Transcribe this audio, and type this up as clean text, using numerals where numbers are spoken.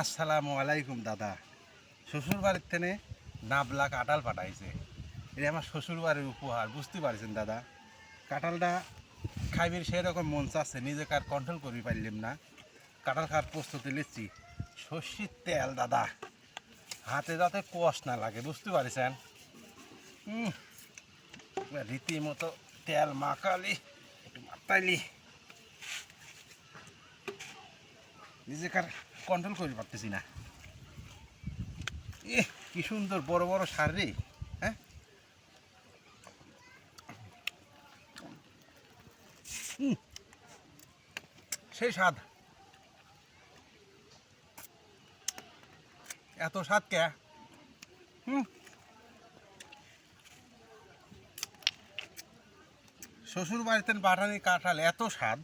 আসসালামু আলাইকুম দাদা। শ্বশুর বাড়ির থেকে নাবলা কাঁঠাল পাঠাইছে। এটা আমার শ্বশুর বাড়ির উপহার, বুঝতে পারছেন দাদা। কাঁঠালটা খাইবের সেরকম মন চাচ্ছে, নিজেকে আর কন্ট্রোল করতে পারলাম না। কাঁঠাল খাওয়ার প্রস্তুতি নিচ্ছি। সর্ষের তেল দাদা, হাতে যাতে কষ্ট না লাগে, বুঝতে পারছেন। রীতিমতো তেল মাখালি, একটু মাতাইলি, নিজেকে আর কন্ট্রোল করতে পারতেছি না। কি সুন্দর বড় বড় সার রে। হ্যাঁ, সেই স্বাদ, এত স্বাদ কে। শ্বশুর বাড়িতে পাঠানি কাঁঠাল এত স্বাদ।